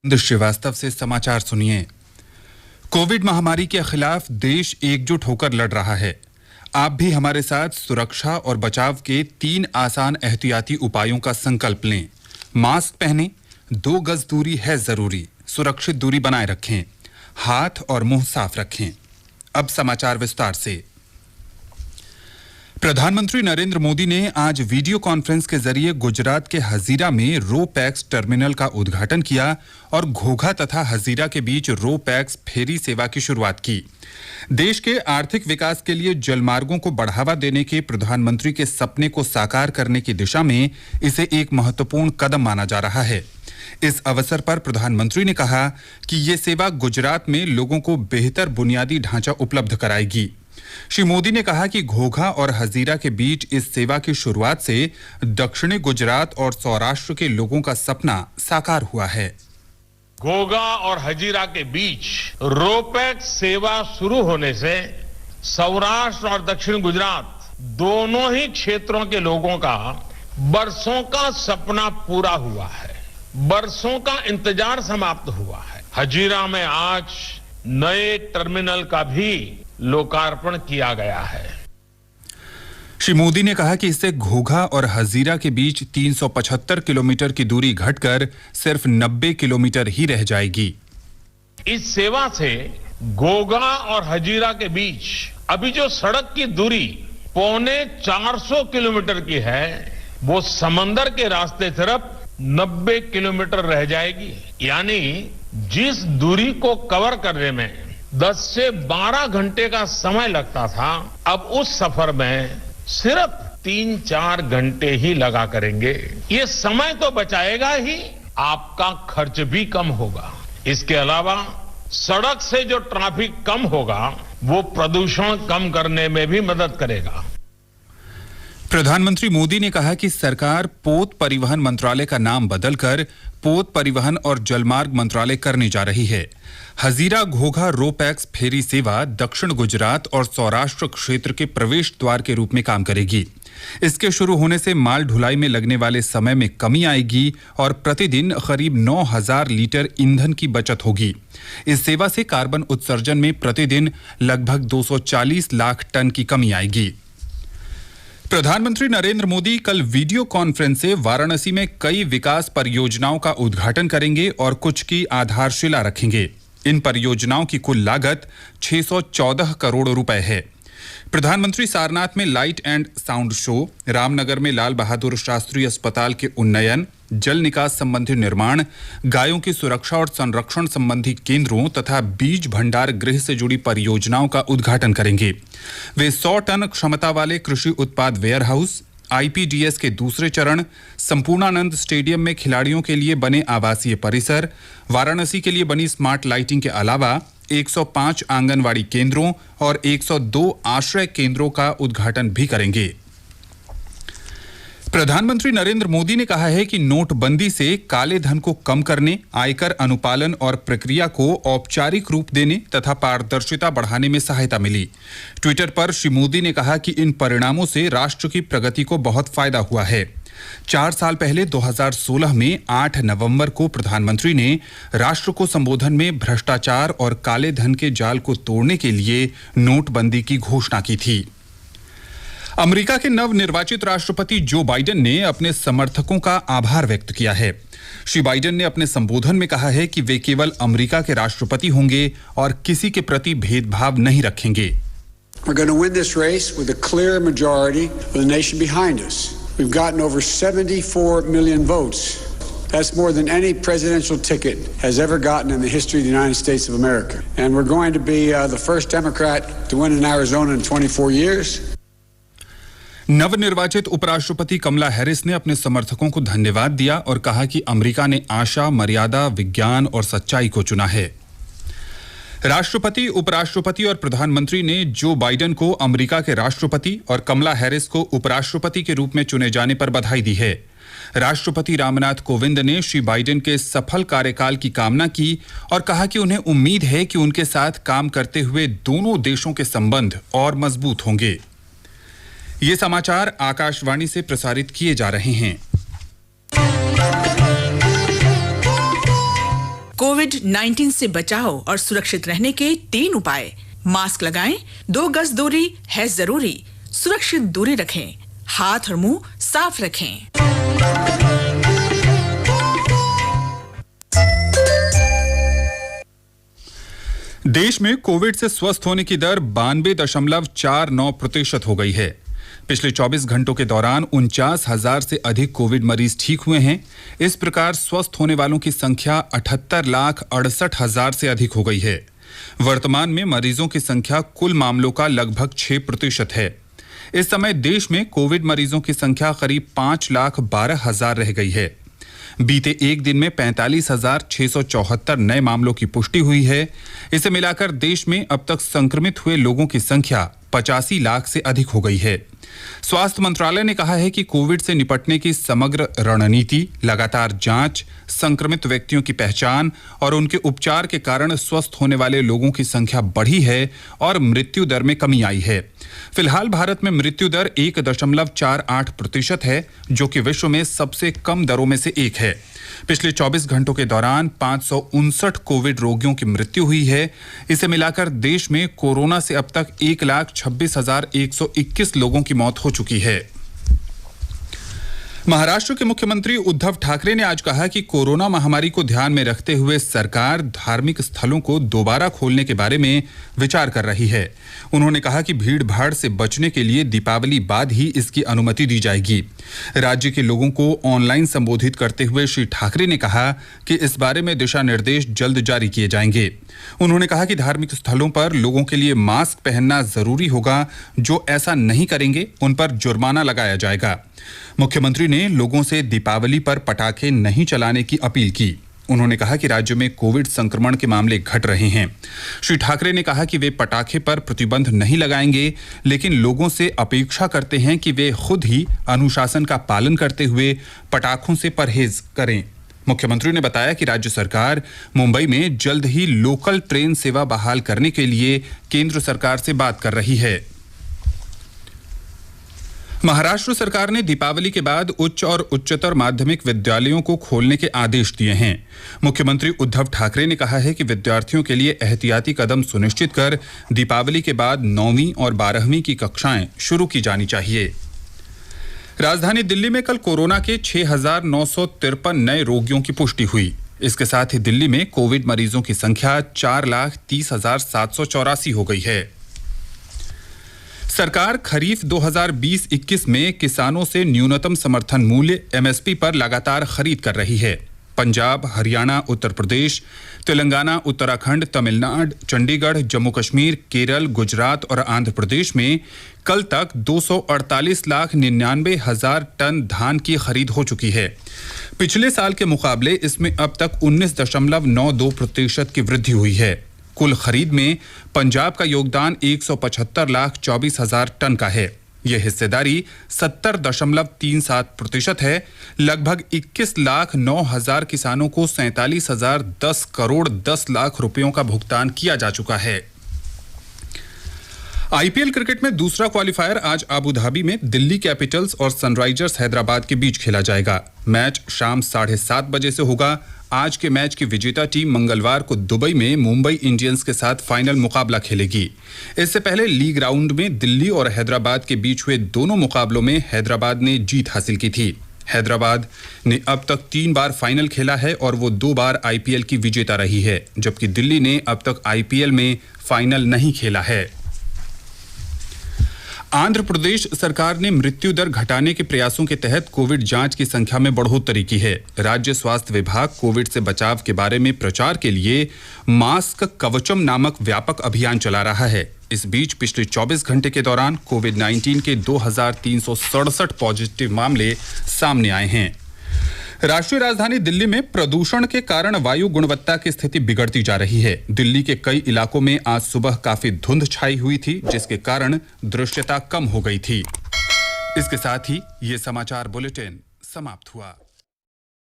श्रीवास्तव से समाचार सुनिए। कोविड महामारी के खिलाफ देश एकजुट होकर लड़ रहा है। आप भी हमारे साथ सुरक्षा और बचाव के 3 आसान एहतियाती उपायों का संकल्प लें। मास्क पहनें, 2 गज दूरी है जरूरी, सुरक्षित दूरी बनाए रखें, हाथ और मुंह साफ रखें। अब समाचार विस्तार से। प्रधानमंत्री नरेंद्र मोदी ने आज वीडियो कॉन्फ्रेंस के जरिए गुजरात के हजीरा में रो पैक्स टर्मिनल का उद्घाटन किया और घोघा तथा हजीरा के बीच रो पैक्स फेरी सेवा की शुरुआत की। देश के आर्थिक विकास के लिए जलमार्गों को बढ़ावा देने के प्रधानमंत्री के सपने को साकार करने की दिशा में इसे एक महत्वपूर्ण कदम माना जा रहा है। इस अवसर पर प्रधानमंत्री ने कहा कि ये सेवा गुजरात में लोगों को बेहतर बुनियादी ढांचा उपलब्ध कराएगी। श्री मोदी ने कहा कि घोघा और हजीरा के बीच इस सेवा की शुरुआत से दक्षिणी गुजरात और सौराष्ट्र के लोगों का सपना साकार हुआ है। घोघा और हजीरा के बीच रोपैक्स सेवा शुरू होने से सौराष्ट्र और दक्षिण गुजरात दोनों ही क्षेत्रों के लोगों का बरसों का सपना पूरा हुआ है, बरसों का इंतजार समाप्त हुआ है। हजीरा में आज नए टर्मिनल का भी लोकार्पण किया गया है। श्री मोदी ने कहा कि इससे घोघा और हजीरा के बीच 375 किलोमीटर की दूरी घटकर सिर्फ 90 किलोमीटर ही रह जाएगी। इस सेवा से घोघा और हजीरा के बीच अभी जो सड़क की दूरी 450 किलोमीटर की है, वो समंदर के रास्ते सिर्फ 90 किलोमीटर रह जाएगी। यानी जिस दूरी को कवर करने में 10 से 12 घंटे का समय लगता था, अब उस सफर में सिर्फ 3-4 घंटे ही लगा करेंगे। ये समय तो बचाएगा ही, आपका खर्च भी कम होगा। इसके अलावा सड़क से जो ट्रैफिक कम होगा, वो प्रदूषण कम करने में भी मदद करेगा। प्रधानमंत्री मोदी ने कहा कि सरकार पोत परिवहन मंत्रालय का नाम बदलकर पोत परिवहन और जलमार्ग मंत्रालय करने जा रही है। Hazira Ghogha ro pax ferry सेवा दक्षिण गुजरात और सौराष्ट्र क्षेत्र के प्रवेश द्वार के रूप में काम करेगी। इसके शुरू होने से माल ढुलाई में लगने वाले समय में कमी आएगी और प्रतिदिन करीब 9000 लीटर ईंधन की बचत होगी। इस सेवा से कार्बन उत्सर्जन में प्रतिदिन लगभग 240 लाख टन की कमी आएगी। प्रधानमंत्री नरेंद्र मोदी कल वीडियो कॉन्फ्रेंस से वाराणसी में कई विकास परियोजनाओं का उद्घाटन करेंगे और कुछ की आधारशिला रखेंगे। इन परियोजनाओं की कुल लागत 614 करोड़ रुपए है। प्रधानमंत्री सारनाथ में light and sound show, Ramnagar में लाल बहादुर शास्त्री अस्पताल के उन्नयन, जल निकास संबंधी निर्माण, गायों की सुरक्षा और संरक्षण संबंधी केंद्रों तथा बीज भंडार गृह से जुड़ी परियोजनाओं का उद्घाटन करेंगे। वे 100 टन क्षमता वाले कृषि उत्पाद वेयर हाउस, आईपीडीएस के दूसरे चरण, संपूर्णानंद स्टेडियम में खिलाड़ियों के लिए बने आवासीय परिसर, वाराणसी के लिए बनी स्मार्ट लाइटिंग के अलावा 105 आंगनवाड़ी केंद्रों और 102 आश्रय केंद्रों का उद्घाटन भी करेंगे। प्रधानमंत्री नरेंद्र मोदी ने कहा है कि नोटबंदी से काले धन को कम करने, आयकर अनुपालन और प्रक्रिया को औपचारिक रूप देने तथा पारदर्शिता बढ़ाने में सहायता मिली। ट्विटर पर श्री मोदी ने कहा कि इन परिणामों से राष्ट्र की प्रगति को बहुत फायदा हुआ है। 4 साल पहले 2016 में 8 नवंबर को प्रधानमंत्री ने राष्ट्र को संबोधन में भ्रष्टाचार और काले धन के जाल को तोड़ने के लिए नोटबंदी की घोषणा की थी। अमेरिका के नवनिर्वाचित राष्ट्रपति जो बाइडेन ने अपने समर्थकों का आभार व्यक्त किया है। श्री बाइडेन ने अपने संबोधन में कहा है कि वे केवल अमेरिका के राष्ट्रपति होंगे और किसी के प्रति भेदभाव नहीं रखेंगे। We're going to win this race with a clear majority with the nation behind us. We've gotten over 74 million votes. That's more than any presidential ticket has ever gotten in the history of the United States of America. And we're going to be the first Democrat to win in Arizona in 24 years. नवनिर्वाचित उपराष्ट्रपति कमला Harris ने अपने समर्थकों को धन्यवाद दिया और कहा कि अमेरिका ने आशा, मर्यादा, विज्ञान और सच्चाई को चुना है। राष्ट्रपति, उपराष्ट्रपति और प्रधानमंत्री ने जो बाइडेन को अमेरिका के राष्ट्रपति और कमला हैरिस को उपराष्ट्रपति के रूप में चुने जाने पर बधाई दी है। राष्ट्रपति रामनाथ कोविंद ने श्री बाइडेन के सफल कार्यकाल की कामना की और कहा कि उन्हें उम्मीद है कि उनके साथ काम करते हुए दोनों देशों के संबंध और मजबूत होंगे। ये समाचार आकाशवाणी से प्रसारित किए जा रहे हैं। कोविड-19 से बचाव और सुरक्षित रहने के 3 उपाय। मास्क लगाएं, 2 गज दूरी है जरूरी, सुरक्षित दूरी रखें, हाथ और मुंह साफ रखें। देश में कोविड से स्वस्थ होने की दर 92.49% हो गई है। पिछले 24 घंटों के दौरान 49,000 से अधिक कोविड मरीज ठीक हुए हैं। इस प्रकार स्वस्थ होने वालों की संख्या 78,68,000 से अधिक हो गई है। वर्तमान में मरीजों की संख्या कुल मामलों का लगभग 6% है। इस समय देश में कोविड मरीजों की संख्या करीब 5,12,000 रह गई है। बीते एक दिन में 45,674 नए मामलों की पुष्टि हुई है। इसे मिलाकर देश में अब तक संक्रमित हुए लोगों की संख्या 85 लाख से अधिक हो गई है। स्वास्थ्य मंत्रालय ने कहा है कि कोविड से निपटने की समग्र रणनीति, लगातार जांच, संक्रमित व्यक्तियों की पहचान और उनके उपचार के कारण स्वस्थ होने वाले लोगों की संख्या बढ़ी है और मृत्यु दर में कमी आई है। फिलहाल भारत में मृत्यु दर 1.48% है, जो कि विश्व में सबसे कम दरों में से एक है। पिछले 24 घंटों के दौरान 559 कोविड रोगियों की मृत्यु हुई है। इसे मिलाकर देश में कोरोना से अब तक 1,26,121 लोगों की मौत हो चुकी है। महाराष्ट्र के मुख्यमंत्री उद्धव ठाकरे ने आज कहा कि कोरोना महामारी को ध्यान में रखते हुए सरकार धार्मिक स्थलों को दोबारा खोलने के बारे में विचार कर रही है। उन्होंने कहा कि भीड़ भाड़ से बचने के लिए दीपावली बाद ही इसकी अनुमति दी जाएगी। राज्य के लोगों को ऑनलाइन संबोधित करते हुए श्री ठाकरे ने कहा कि इस बारे में दिशा निर्देश जल्द जारी किए जाएंगे। उन्होंने कहा कि धार्मिक स्थलों पर लोगों के लिए मास्क पहनना जरूरी होगा। जो ऐसा नहीं करेंगे उन पर जुर्माना लगाया जाएगा। मुख्यमंत्री ने लोगों से दीपावली पर पटाखे नहीं चलाने की अपील की। उन्होंने कहा कि राज्य में कोविड संक्रमण के मामले घट रहे हैं। श्री ठाकरे ने कहा कि वे पटाखे पर प्रतिबंध नहीं लगाएंगे, लेकिन लोगों से अपेक्षा करते हैं कि वे खुद ही अनुशासन का पालन करते हुए पटाखों से परहेज करें। मुख्यमंत्री ने बताया कि राज्य सरकार मुंबई में जल्द ही लोकल ट्रेन सेवा बहाल करने के लिए केंद्र सरकार से बात कर रही है। महाराष्ट्र सरकार ने दीपावली के बाद उच्च और उच्चतर माध्यमिक विद्यालयों को खोलने के आदेश दिए हैं। मुख्यमंत्री उद्धव ठाकरे ने कहा है कि विद्यार्थियों के लिए एहतियाती कदम सुनिश्चित कर दीपावली के बाद 9वीं और 12वीं की कक्षाएं शुरू की जानी चाहिए। राजधानी दिल्ली में कल कोरोना के 6,953 नए रोगियों की पुष्टि हुई। इसके साथ ही दिल्ली में कोविड मरीजों की संख्या 4,30,784 हो गई है। सरकार खरीफ 2020-21 में किसानों से न्यूनतम समर्थन मूल्य एमएसपी पर लगातार खरीद कर रही है। पंजाब, हरियाणा, उत्तर प्रदेश, तेलंगाना, उत्तराखंड, तमिलनाडु, चंडीगढ़, जम्मू कश्मीर, केरल, गुजरात और आंध्र प्रदेश में कल तक 248,99,000 टन धान की खरीद हो चुकी है। पिछले साल के मुकाबले इसमें अब तक 19.92% की वृद्धि हुई है। कुल खरीद में पंजाब का योगदान 175,24,000 टन का है। यह हिस्सेदारी 70.37% है। लगभग 21,09,000 किसानों को 47,010 करोड़ 10 लाख रुपयों का भुगतान किया जा चुका है। आईपीएल क्रिकेट में दूसरा क्वालिफायर आज अबू धाबी में दिल्ली कैपिटल्स और सनराइजर्स हैदराबाद के बीच खेला जाएगा। मैच शाम 7:30 बजे से होगा। आज के मैच की विजेता टीम मंगलवार को दुबई में मुंबई इंडियंस के साथ फाइनल मुकाबला खेलेगी। इससे पहले लीग राउंड में दिल्ली और हैदराबाद के बीच हुए दोनों मुकाबलों में हैदराबाद ने जीत हासिल की थी। हैदराबाद ने अब तक 3 बार फाइनल खेला है और वो 2 बार आईपीएल की विजेता रही है, जबकि दिल्ली ने अब तक आईपीएल में फाइनल नहीं खेला है। आंध्र प्रदेश सरकार ने मृत्यु दर घटाने के प्रयासों के तहत कोविड जांच की संख्या में बढ़ोतरी की है। राज्य स्वास्थ्य विभाग कोविड से बचाव के बारे में प्रचार के लिए मास्क कवचम नामक व्यापक अभियान चला रहा है। इस बीच पिछले 24 घंटे के दौरान कोविड-19 के 2,367 पॉजिटिव मामले सामने आए हैं। राष्ट्रीय राजधानी दिल्ली में प्रदूषण के कारण वायु गुणवत्ता की स्थिति बिगड़ती जा रही है। दिल्ली के कई इलाकों में आज सुबह काफी धुंध छाई हुई थी, जिसके कारण दृश्यता कम हो गई थी। इसके साथ ही ये समाचार बुलेटिन समाप्त हुआ।